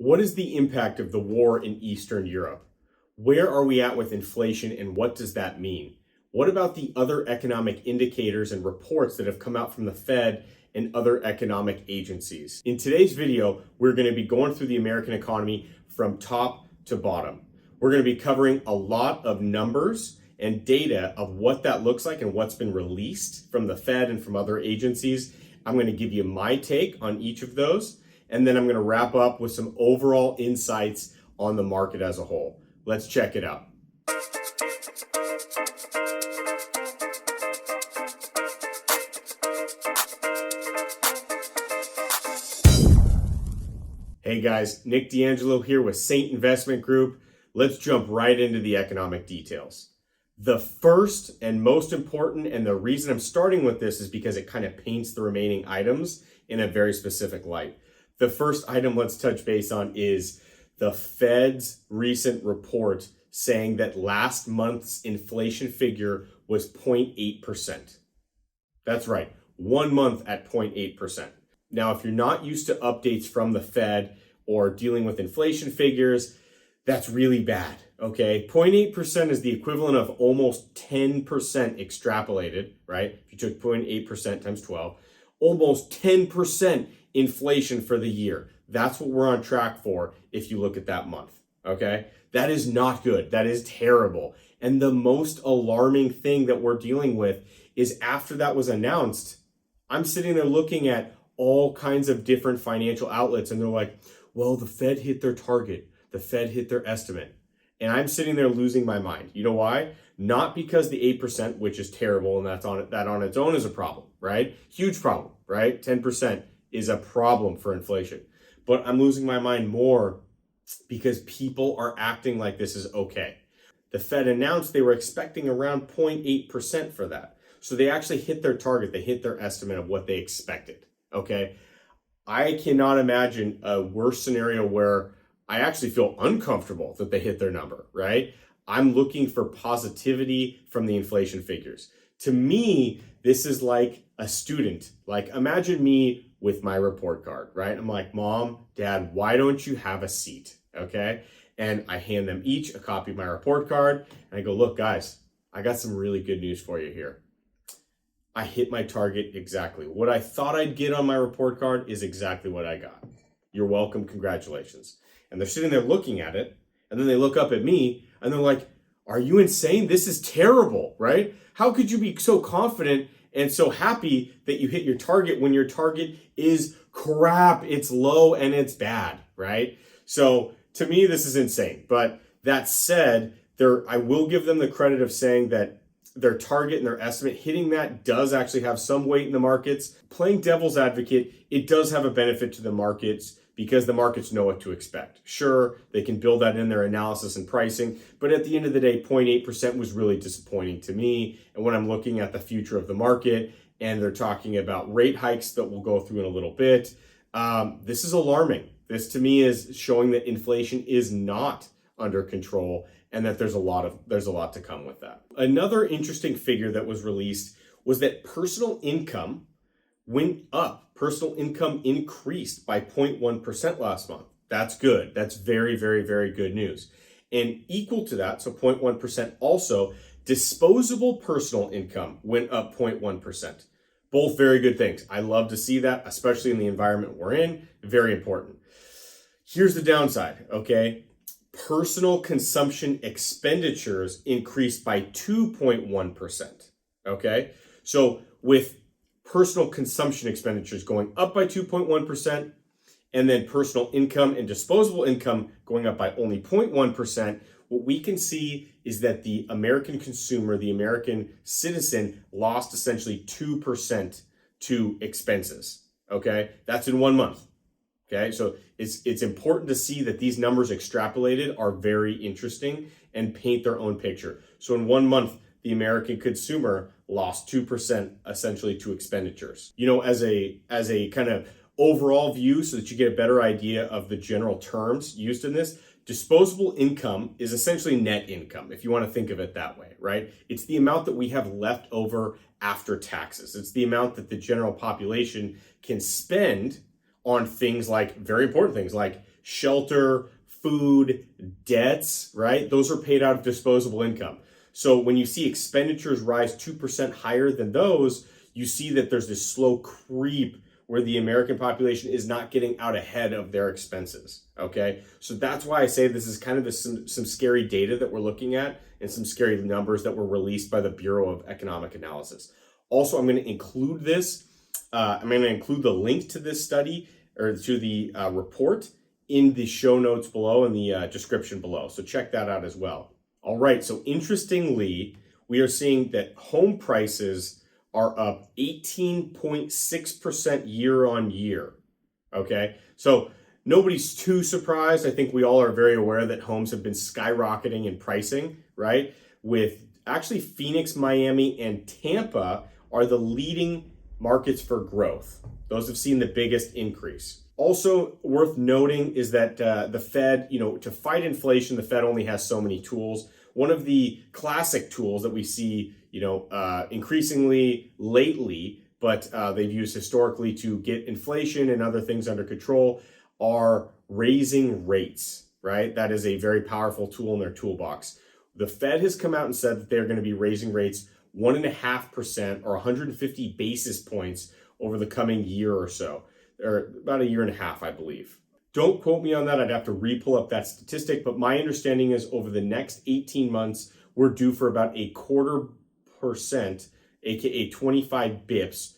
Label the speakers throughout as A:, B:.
A: What is the impact of the war in Eastern Europe? Where are we at with inflation and what does that mean? What about the other economic indicators and reports that have come out from the Fed and other economic agencies? In today's video, we're going to be going through the American economy from top to bottom. We're going to be covering a lot of numbers and data of what that looks like and what's been released from the Fed and from other agencies. I'm going to give you my take on each of those. And then I'm going to wrap up with some overall insights on the market as a whole. Let's check it out. Hey guys, Nick D'Angelo here with Saint Investment Group. Let's jump right into the economic details. The first and most important, and the reason I'm starting with this is because it kind of paints the remaining items in a very specific light. The first item let's touch base on is the Fed's recent report saying that last month's inflation figure was 0.8%. That's right, 1 month at 0.8%. Now, if you're not used to updates from the Fed or dealing with inflation figures, that's really bad, okay? 0.8% is the equivalent of almost 10% extrapolated, right? If you took 0.8% times 12, almost 10% inflation for the year. That's what we're on track for if you look at that month, okay? That is not good. That is terrible. And the most alarming thing that we're dealing with is after that was announced, I'm sitting there looking at all kinds of different financial outlets and they're like, well, the Fed hit their target. The Fed hit their estimate. And I'm sitting there losing my mind. You know why? Not because the 8%, which is terrible, and that on its own is a problem, right? Huge problem, right? 10% is a problem for inflation. But I'm losing my mind more because people are acting like this is okay. The Fed announced they were expecting around 0.8% for that. So they actually hit their target. They hit their estimate of what they expected, okay? I cannot imagine a worse scenario where I actually feel uncomfortable that they hit their number, right? I'm looking for positivity from the inflation figures. To me, this is like a student. Like, imagine me with my report card, right? I'm like, Mom, Dad, why don't you have a seat, okay? And I hand them each a copy of my report card, and I go, look, guys, I got some really good news for you here. I hit my target exactly. What I thought I'd get on my report card is exactly what I got. You're welcome, congratulations. And they're sitting there looking at it, and then they look up at me, and they're like, are you insane? This is terrible, right? How could you be so confident and so happy that you hit your target when your target is crap, it's low, and it's bad, right? So to me, this is insane. But that said, I will give them the credit of saying that their target and their estimate, hitting that does actually have some weight in the markets. Playing devil's advocate, it does have a benefit to the markets because the markets know what to expect. Sure, they can build that in their analysis and pricing, but at the end of the day, 0.8% was really disappointing to me. And when I'm looking at the future of the market and they're talking about rate hikes that we'll go through in a little bit, this is alarming. This to me is showing that inflation is not under control and that there's a lot to come with that. Another interesting figure that was released was that personal income went up. Personal income increased by 0.1% last month. That's good. That's very, very, very good news. And equal to that, so 0.1% also, disposable personal income went up 0.1%. Both very good things. I love to see that, especially in the environment we're in. Very important. Here's the downside, okay? Personal consumption expenditures increased by 2.1%, okay? So with personal consumption expenditures going up by 2.1%, and then personal income and disposable income going up by only 0.1%, what we can see is that the American consumer, the American citizen, lost essentially 2% to expenses, okay? That's in 1 month. Okay, so it's important to see that these numbers extrapolated are very interesting and paint their own picture. So in 1 month, the American consumer lost 2% essentially to expenditures. You know, as a kind of overall view so that you get a better idea of the general terms used in this, disposable income is essentially net income, if you want to think of it that way, right? It's the amount that we have left over after taxes. It's the amount that the general population can spend on things like, very important things like shelter, food, debts, right? Those are paid out of disposable income. So when you see expenditures rise 2% higher than those, you see that there's this slow creep where the American population is not getting out ahead of their expenses, okay? So that's why I say this is kind of some scary data that we're looking at and some scary numbers that were released by the Bureau of Economic Analysis. Also, I'm going to include this. I'm going to include the link to this study or to the report in the show notes below and the description below. So check that out as well. All right, so interestingly, we are seeing that home prices are up 18.6% year on year. Okay, so nobody's too surprised. I think we all are very aware that homes have been skyrocketing in pricing, right? With actually Phoenix, Miami, and Tampa are the leading markets for growth. Those have seen the biggest increase. Also worth noting is that the Fed, to fight inflation, the Fed only has so many tools. One of the classic tools that we see, increasingly lately, but they've used historically to get inflation and other things under control are raising rates, right? That is a very powerful tool in their toolbox. The Fed has come out and said that they're going to be raising rates 1.5% or 150 basis points over the coming year or so, or about a year and a half, I believe. Don't quote me on that. I'd have to re-pull up that statistic, but my understanding is over the next 18 months, we're due for about 0.25%, aka 25 bips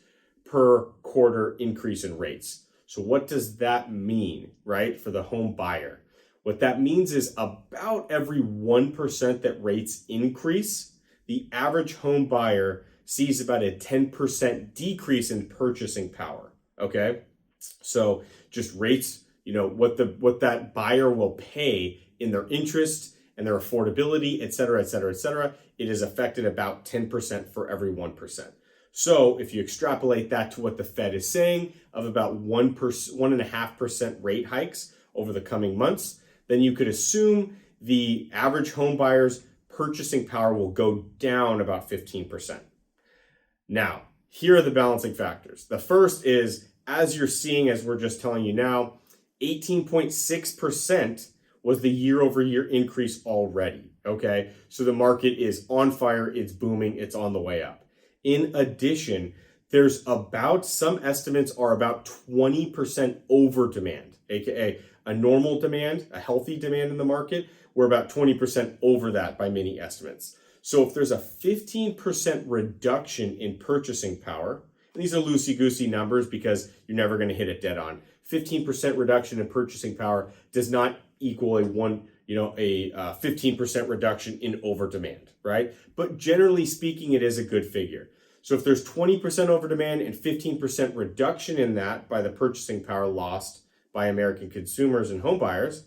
A: per quarter increase in rates. So what does that mean, right, for the home buyer? What that means is about every 1% that rates increase, the average home buyer sees about a 10% decrease in purchasing power, okay? So just rates, what that buyer will pay in their interest and their affordability, et cetera, et cetera, et cetera, it is affected about 10% for every 1%. So if you extrapolate that to what the Fed is saying of about 1.5% rate hikes over the coming months, then you could assume the average home buyer's purchasing power will go down about 15%. Now, here are the balancing factors. The first is, as you're seeing, as we're just telling you now, 18.6% was the year over year increase already, okay? So the market is on fire, it's booming, it's on the way up. In addition, some estimates are about 20% over demand, aka a normal demand, a healthy demand in the market. We're about 20% over that by many estimates. So if there's a 15% reduction in purchasing power, and these are loosey-goosey numbers because you're never going to hit it dead on. 15% reduction in purchasing power does not equal a 15% reduction in over demand, right? But generally speaking, it is a good figure. So if there's 20% over demand and 15% reduction in that by the purchasing power lost by American consumers and home buyers,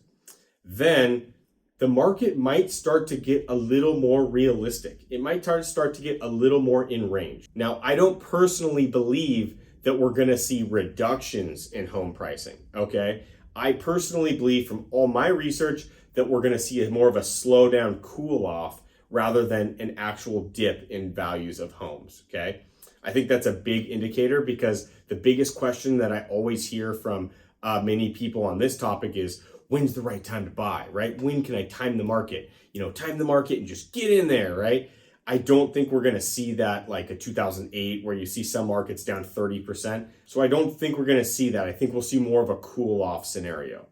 A: then the market might start to get a little more realistic. It might start to get a little more in range. Now, I don't personally believe that we're going to see reductions in home pricing, okay? I personally believe from all my research that we're going to see more of a slowdown, cool off, rather than an actual dip in values of homes, okay? I think that's a big indicator because the biggest question that I always hear from many people on this topic is, when's the right time to buy, right? When can I time the market? Time the market and just get in there, right? I don't think we're going to see that like a 2008 where you see some markets down 30%. So I don't think we're going to see that. I think we'll see more of a cool off scenario.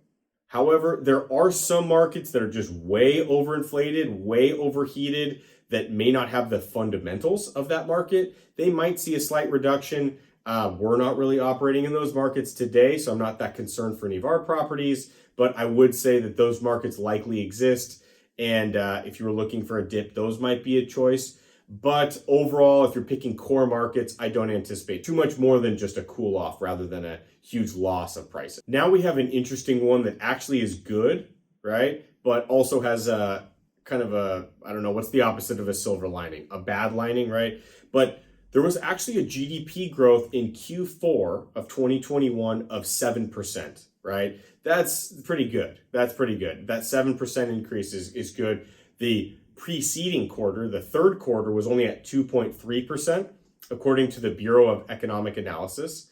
A: However, there are some markets that are just way overinflated, way overheated, that may not have the fundamentals of that market. They might see a slight reduction. We're not really operating in those markets today, so I'm not that concerned for any of our properties, but I would say that those markets likely exist. And if you were looking for a dip, those might be a choice. But overall, if you're picking core markets, I don't anticipate too much more than just a cool off rather than a huge loss of prices. Now we have an interesting one that actually is good, right? But also has a kind of I don't know, what's the opposite of a silver lining? A bad lining, right? But there was actually a GDP growth in Q4 of 2021 of 7%, right? That's pretty good. That 7% increase is good. The preceding quarter, the third quarter, was only at 2.3%, according to the Bureau of Economic Analysis.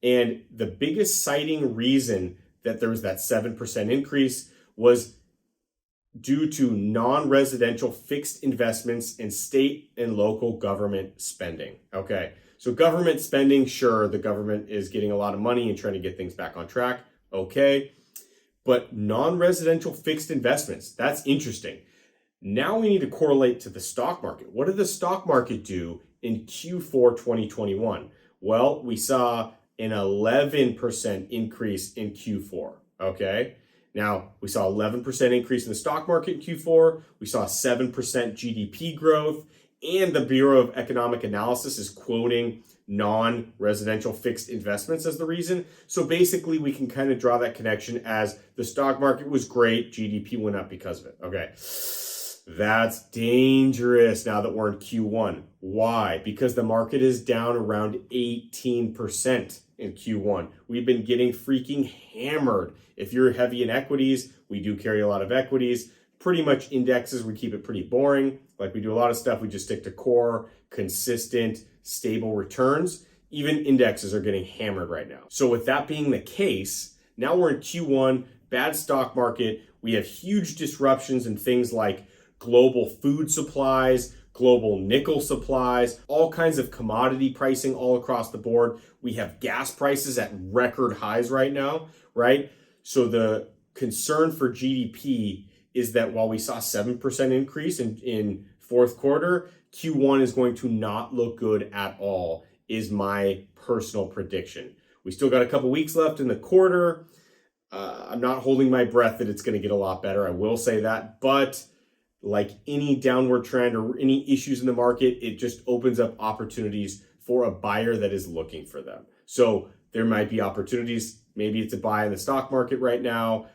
A: And the biggest citing reason that there was that 7% increase was due to non-residential fixed investments in state and local government spending. Okay, so government spending, sure, the government is getting a lot of money and trying to get things back on track. Okay, but non-residential fixed investments, that's interesting. Now we need to correlate to the stock market. What did the stock market do in Q4 2021? Well, we saw an 11% increase in Q4, okay? Now, we saw 11% increase in the stock market in Q4. We saw 7% GDP growth, and the Bureau of Economic Analysis is quoting non-residential fixed investments as the reason. So basically, we can kind of draw that connection as the stock market was great, GDP went up because of it. Okay, that's dangerous now that we're in Q1. Why? Because the market is down around 18% in Q1. We've been getting freaking hammered. If you're heavy in equities, we do carry a lot of equities. Pretty much indexes, we keep it pretty boring. Like we do a lot of stuff, we just stick to core, consistent, stable returns. Even indexes are getting hammered right now. So with that being the case, now we're in Q1, bad stock market. We have huge disruptions in things like global food supplies, global nickel supplies, all kinds of commodity pricing all across the board. We have gas prices at record highs right now, right? So the concern for GDP is that while we saw 7% increase in fourth quarter, Q1 is going to not look good at all, is my personal prediction. We still got a couple weeks left in the quarter. I'm not holding my breath that it's going to get a lot better. I will say that, but like any downward trend or any issues in the market, it just opens up opportunities for a buyer that is looking for them. So there might be opportunities. Maybe it's a buy in the stock market right now.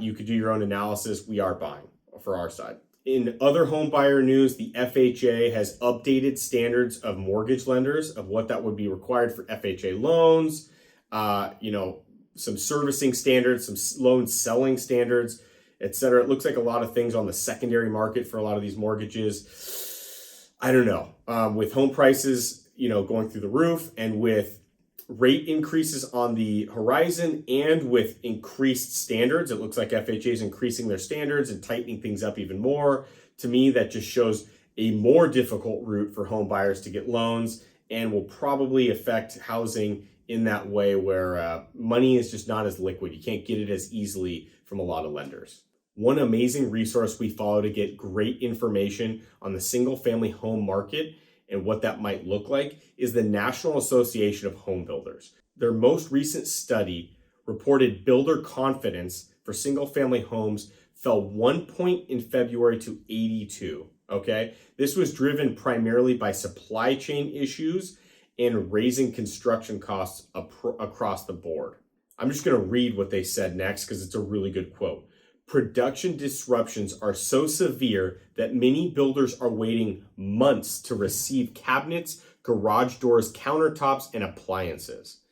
A: You could do your own analysis. We are buying for our side. In other home buyer news, the FHA has updated standards of mortgage lenders of what that would be required for FHA loans, some servicing standards, some loan selling standards, etc. It looks like a lot of things on the secondary market for a lot of these mortgages. I don't know. With home prices, going through the roof, and with rate increases on the horizon, and with increased standards, it looks like FHA is increasing their standards and tightening things up even more. To me, that just shows a more difficult route for home buyers to get loans, and will probably affect housing in that way where money is just not as liquid. You can't get it as easily from a lot of lenders. One amazing resource we follow to get great information on the single family home market and what that might look like is the National Association of Home Builders. Their most recent study reported builder confidence for single family homes fell 1 point in February to 82. Okay, this was driven primarily by supply chain issues and raising construction costs across the board. I'm just going to read what they said next because it's a really good quote. Production disruptions are so severe that many builders are waiting months to receive cabinets, garage doors, countertops, and appliances.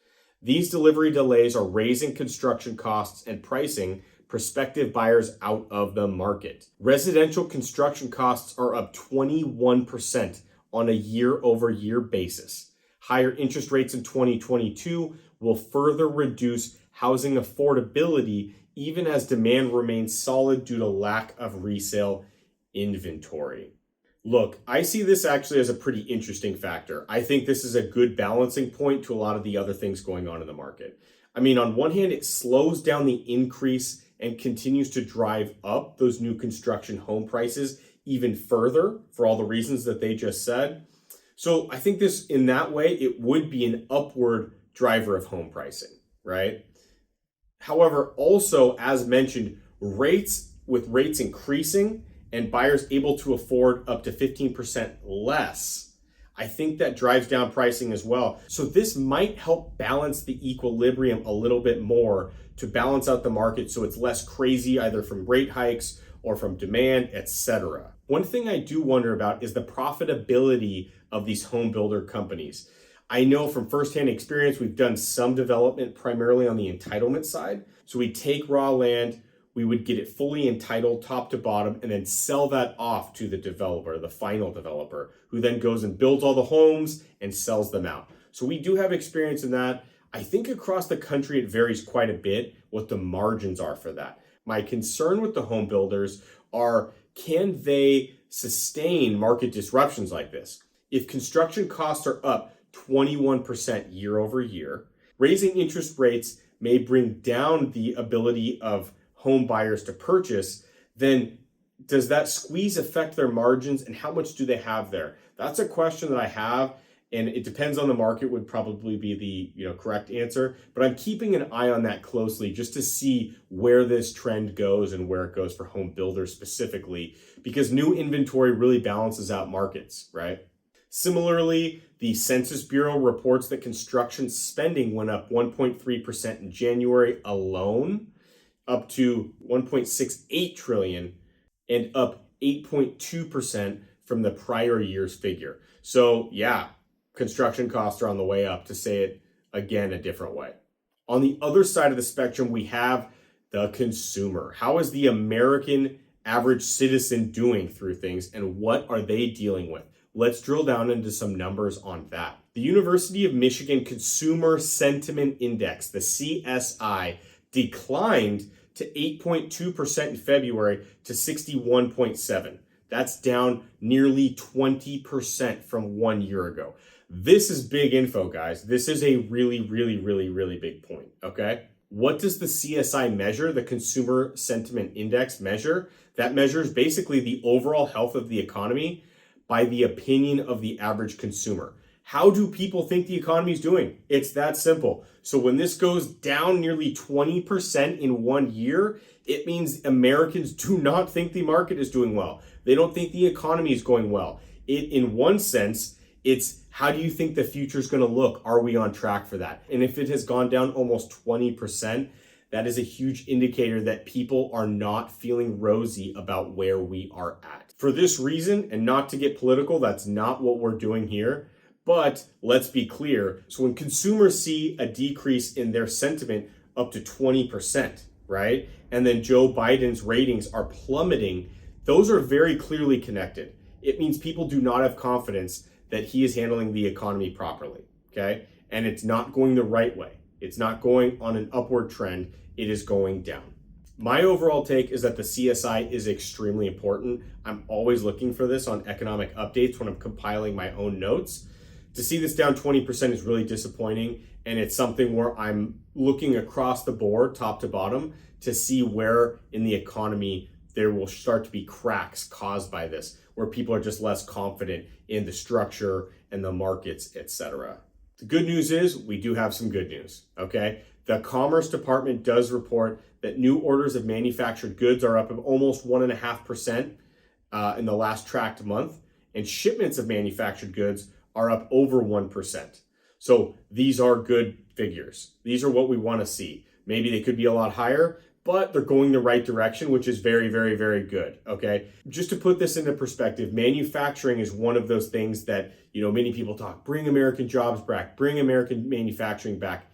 A: These delivery delays are raising construction costs and pricing prospective buyers out of the market. Residential construction costs are up 21% on a year-over-year basis. Higher interest rates in 2022 will further reduce housing affordability even as demand remains solid due to lack of resale inventory. Look, I see this actually as a pretty interesting factor. I think this is a good balancing point to a lot of the other things going on in the market. I mean, on one hand, it slows down the increase and continues to drive up those new construction home prices even further for all the reasons that they just said. So I think this, in that way, it would be an upward driver of home pricing, right? However, also, as mentioned, rates increasing and buyers able to afford up to 15% less, I think that drives down pricing as well. So this might help balance the equilibrium a little bit more to balance out the market so it's less crazy either from rate hikes or from demand, etc. One thing I do wonder about is the profitability of these home builder companies. I know from firsthand experience, we've done some development primarily on the entitlement side. So we take raw land, we would get it fully entitled top to bottom, and then sell that off to the developer, the final developer, who then goes and builds all the homes and sells them out. So we do have experience in that. I think across the country, it varies quite a bit what the margins are for that. My concern with the home builders are, can they sustain market disruptions like this? If construction costs are up 21% year over year, raising interest rates may bring down the ability of home buyers to purchase, then does that squeeze affect their margins, and how much do they have there? That's a question that I have, and it depends on the market would probably be the correct answer, but I'm keeping an eye on that closely just to see where this trend goes and where it goes for home builders specifically, because new inventory really balances out markets, right? Similarly, the Census Bureau reports that construction spending went up 1.3% in January alone, up to 1.68 trillion, and up 8.2% from the prior year's figure. So yeah, construction costs are on the way up, to say it again a different way. On the other side of the spectrum, we have the consumer. How is the American average citizen doing through things, and what are they dealing with? Let's drill down into some numbers on that. The University of Michigan Consumer Sentiment Index, the CSI, declined to 8.2% in February to 61.7. That's down nearly 20% from 1 year ago. This is big info, guys. This is a really, really, really, really big point, okay? What does the CSI measure, the Consumer Sentiment Index measure? That measures basically the overall health of the economy by the opinion of the average consumer. How do people think the economy is doing? It's that simple. So when this goes down nearly 20% in 1 year, it means Americans do not think the market is doing well. They don't think the economy is going well. In one sense, it's how do you think the future is going to look? Are we on track for that? And if it has gone down almost 20%, that is a huge indicator that people are not feeling rosy about where we are at. For this reason, and not to get political, that's not what we're doing here, but let's be clear. So when consumers see a decrease in their sentiment up to 20%, right? And then Joe Biden's ratings are plummeting, those are very clearly connected. It means people do not have confidence that he is handling the economy properly, okay? And it's not going the right way. It's not going on an upward trend. It is going down. My overall take is that the CSI is extremely important. I'm always looking for this on economic updates when I'm compiling my own notes. To see this down 20% is really disappointing, and it's something where I'm looking across the board, top to bottom, to see where in the economy there will start to be cracks caused by this, where people are just less confident in the structure and the markets, etc. The good news is we do have some good news, okay? The Commerce Department does report that new orders of manufactured goods are up almost 1.5% in the last tracked month, and shipments of manufactured goods are up over 1%. So these are good figures. These are what we want to see. Maybe they could be a lot higher, but they're going the right direction, which is very, very, very good, okay? Just to put this into perspective, manufacturing is one of those things that, many people talk, bring American jobs back, bring American manufacturing back.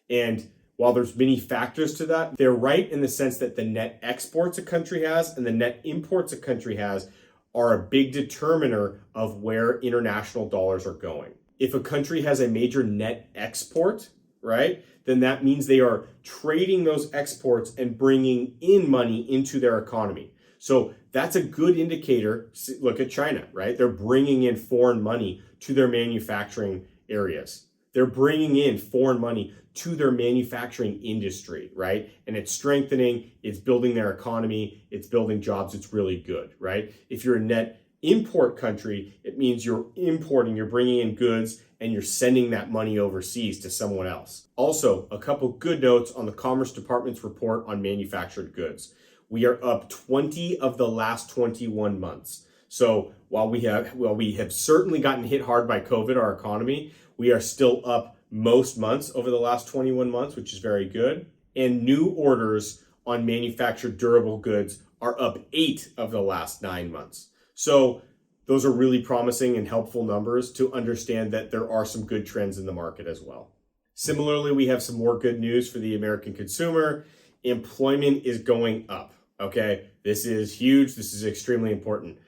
A: And while there's many factors to that, they're right in the sense that the net exports a country has and the net imports a country has are a big determiner of where international dollars are going. If a country has a major net export, right, then that means they are trading those exports and bringing in money into their economy. So that's a good indicator. Look at China, right? They're bringing in foreign money to their manufacturing areas. They're bringing in foreign money to their manufacturing industry, right? And it's strengthening, it's building their economy, it's building jobs, it's really good, right? If you're a net import country, it means you're importing, you're bringing in goods, and you're sending that money overseas to someone else. Also, a couple good notes on the Commerce Department's report on manufactured goods. We are up 20 of the last 21 months. So while we have certainly gotten hit hard by COVID, our economy, we are still up most months over the last 21 months, which is very good. And new orders on manufactured durable goods are up 8 of the last 9 months. So those are really promising and helpful numbers to understand that there are some good trends in the market as well. Similarly, we have some more good news for the American consumer. Employment is going up, okay? This is huge. This is extremely important.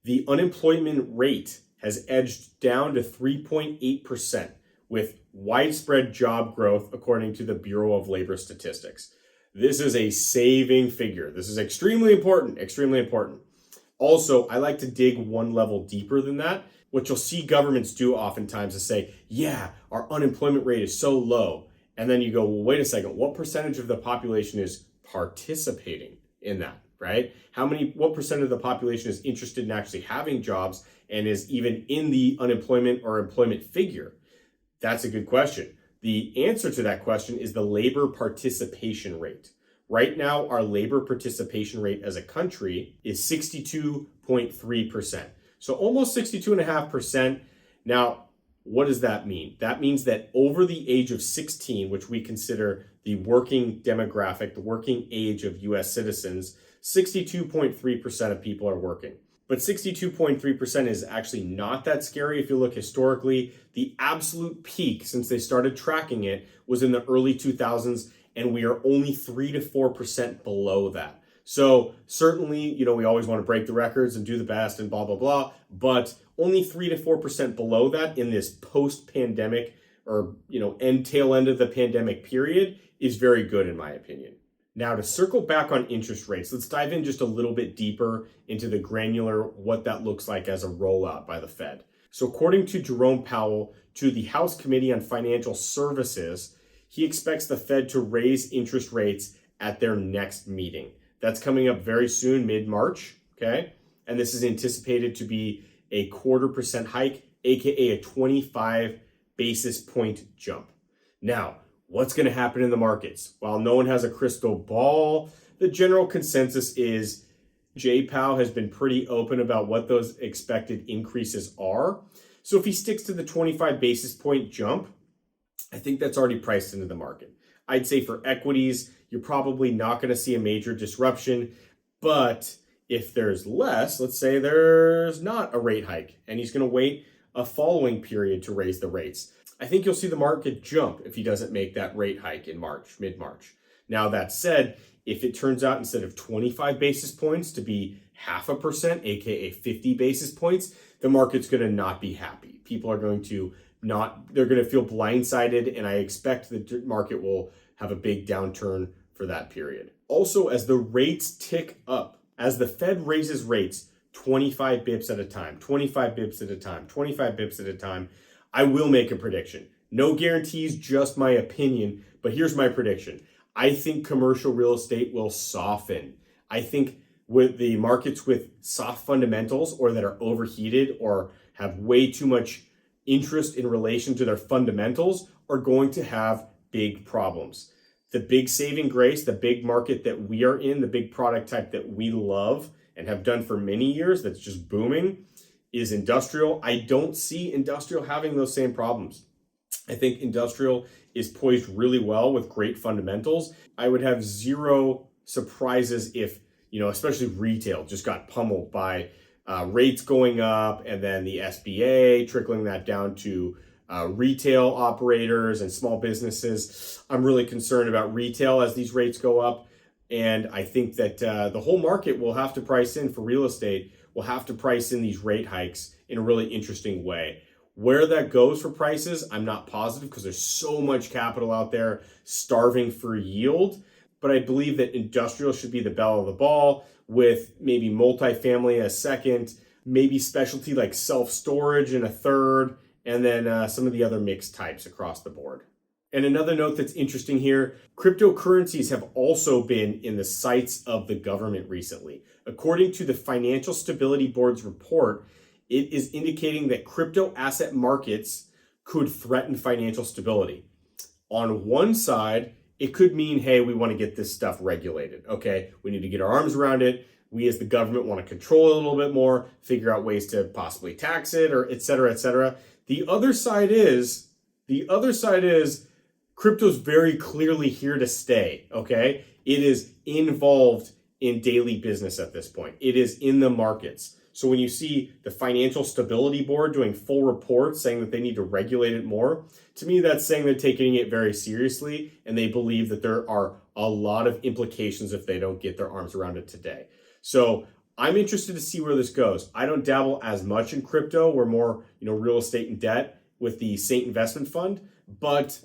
A: The unemployment rate has edged down to 3.8% with widespread job growth, according to the Bureau of Labor Statistics. This is a saving figure. This is extremely important, extremely important. Also, I like to dig one level deeper than that. What you'll see governments do oftentimes is say, yeah, our unemployment rate is so low. And then you go, well, wait a second, what percentage of the population is participating in that, right? What percent of the population is interested in actually having jobs and is even in the unemployment or employment figure? That's a good question. The answer to that question is the labor participation rate. Right now, our labor participation rate as a country is 62.3%. So almost 62.5%. Now, what does that mean? That means that over the age of 16, which we consider the working demographic, the working age of US citizens, 62.3% of people are working. But 62.3% is actually not that scary if you look historically. The absolute peak since they started tracking it was in the early 2000s, and we are only 3 to 4% below that. So certainly, we always want to break the records and do the best and blah, blah, blah, but only 3 to 4% below that in this post-pandemic or, tail end of the pandemic period is very good in my opinion. Now, to circle back on interest rates, let's dive in just a little bit deeper into the granular, what that looks like as a rollout by the Fed. So according to Jerome Powell, to the House Committee on Financial Services, he expects the Fed to raise interest rates at their next meeting. That's coming up very soon, mid-March, okay? And this is anticipated to be a 0.25% hike, aka a 25 basis point jump. Now, what's going to happen in the markets? While no one has a crystal ball, the general consensus is Jay Powell has been pretty open about what those expected increases are. So if he sticks to the 25 basis point jump, I think that's already priced into the market. I'd say for equities, you're probably not going to see a major disruption. But if there's less, let's say there's not a rate hike and he's going to wait a following period to raise the rates, I think you'll see the market jump if he doesn't make that rate hike in March, mid-March. Now, that said, if it turns out instead of 25 basis points to be 0.5%, aka 50 basis points, the market's going to not be happy. People are going to they're going to feel blindsided, and I expect the market will have a big downturn for that period. Also, as the rates tick up, as the Fed raises rates 25 bips at a time, 25 bips at a time, 25 bips at a time, I will make a prediction. No guarantees, just my opinion, but here's my prediction. I think commercial real estate will soften. I think with the markets with soft fundamentals or that are overheated or have way too much interest in relation to their fundamentals are going to have big problems. The big saving grace, the big market that we are in, the big product type that we love and have done for many years that's just booming is industrial. I don't see industrial having those same problems. I think industrial is poised really well with great fundamentals. I would have zero surprises if, especially retail just got pummeled by rates going up and then the SBA trickling that down to retail operators and small businesses. I'm really concerned about retail as these rates go up. And I think that the whole market will have to price in for real estate, will have to price in these rate hikes in a really interesting way. Where that goes for prices, I'm not positive because there's so much capital out there starving for yield. But I believe that industrial should be the belle of the ball, with maybe multifamily a second, maybe specialty like self-storage in a third, and then some of the other mixed types across the board. And another note that's interesting here, cryptocurrencies have also been in the sights of the government recently. According to the Financial Stability Board's report, it is indicating that crypto asset markets could threaten financial stability. On one side, it could mean, hey, we want to get this stuff regulated. Okay, we need to get our arms around it. We as the government want to control it a little bit more, figure out ways to possibly tax it, or et cetera, et cetera. The other side is crypto's very clearly here to stay, okay? It is involved in daily business at this point. It is in the markets. So when you see the Financial Stability Board doing full reports saying that they need to regulate it more, to me that's saying they're taking it very seriously and they believe that there are a lot of implications if they don't get their arms around it today. So I'm interested to see where this goes. I don't dabble as much in crypto. We're more, real estate and debt with the Saint Investment Fund, but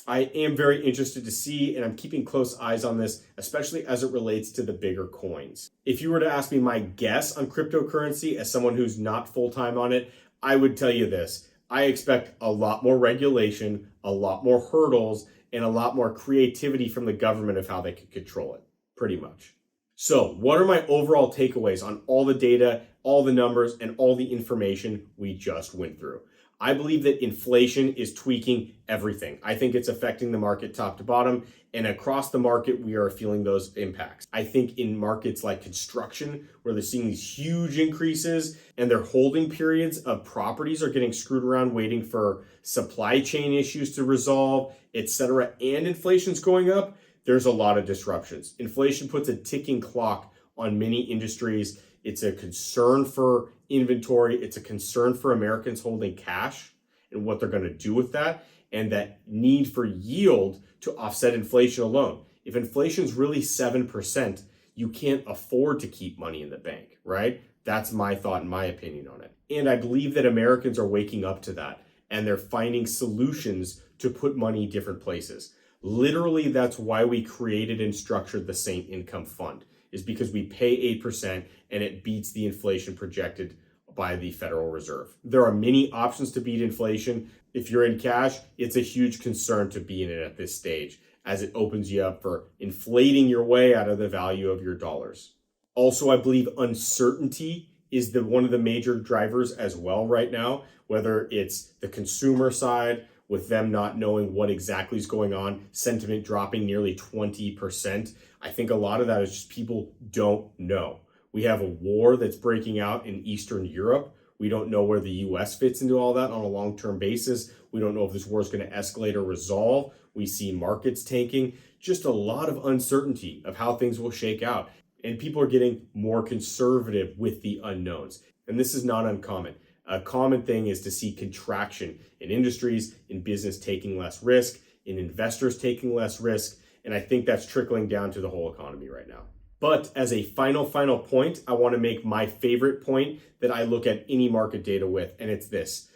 A: I am very interested to see, and I'm keeping close eyes on this, especially as it relates to the bigger coins. If you were to ask me my guess on cryptocurrency as someone who's not full-time on it, I would tell you this. I expect a lot more regulation, a lot more hurdles, and a lot more creativity from the government of how they could control it, pretty much. So, what are my overall takeaways on all the data, all the numbers, and all the information we just went through? I believe that inflation is tweaking everything. I think it's affecting the market top to bottom, and across the market, we are feeling those impacts. I think in markets like construction, where they're seeing these huge increases and their holding periods of properties are getting screwed around waiting for supply chain issues to resolve, etc., and inflation's going up, there's a lot of disruptions. Inflation puts a ticking clock on many industries. It's a concern for inventory. It's a concern for Americans holding cash and what they're going to do with that, and that need for yield to offset inflation alone. If inflation's really 7%, you can't afford to keep money in the bank, right? That's my thought and my opinion on it. And I believe that Americans are waking up to that, and they're finding solutions to put money different places. Literally, that's why we created and structured the Saint Income Fund, is because we pay 8% and it beats the inflation projected by the Federal Reserve. There are many options to beat inflation. If you're in cash, it's a huge concern to be in it at this stage, as it opens you up for inflating your way out of the value of your dollars. Also, I believe uncertainty is one of the major drivers as well right now, whether it's the consumer side, with them not knowing what exactly is going on, sentiment dropping nearly 20%. I think a lot of that is just people don't know. We have a war that's breaking out in Eastern Europe. We don't know where the US fits into all that on a long-term basis. We don't know if this war is going to escalate or resolve. We see markets tanking. Just a lot of uncertainty of how things will shake out. And people are getting more conservative with the unknowns. And this is not uncommon. A common thing is to see contraction in industries, in business taking less risk, in investors taking less risk, and I think that's trickling down to the whole economy right now. But as a final point, I want to make my favorite point that I look at any market data with, and it's this.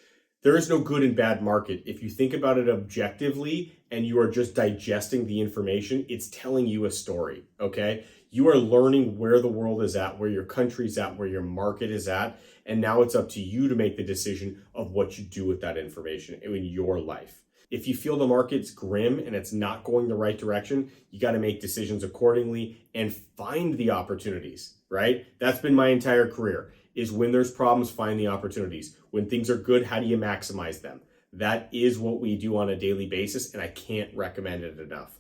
A: There is no good and bad market. If you think about it objectively and you are just digesting the information, it's telling you a story, okay? You are learning where the world is at, where your country's at, where your market is at, and now it's up to you to make the decision of what you do with that information in your life. If you feel the market's grim and it's not going the right direction, you got to make decisions accordingly and find the opportunities, right? That's been my entire career, is when there's problems, find the opportunities. When things are good, how do you maximize them? That is what we do on a daily basis, and I can't recommend it enough.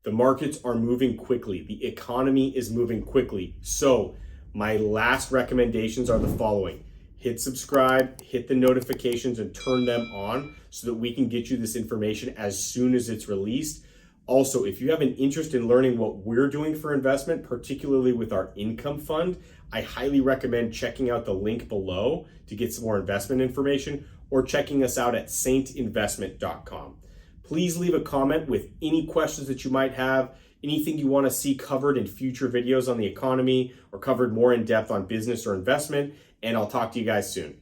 A: The markets are moving quickly. The economy is moving quickly. So my last recommendations are the following. Hit subscribe, hit the notifications, and turn them on so that we can get you this information as soon as it's released. Also, if you have an interest in learning what we're doing for investment, particularly with our income fund, I highly recommend checking out the link below to get some more investment information, or checking us out at saintinvestment.com. Please leave a comment with any questions that you might have, anything you want to see covered in future videos on the economy or covered more in depth on business or investment, and I'll talk to you guys soon.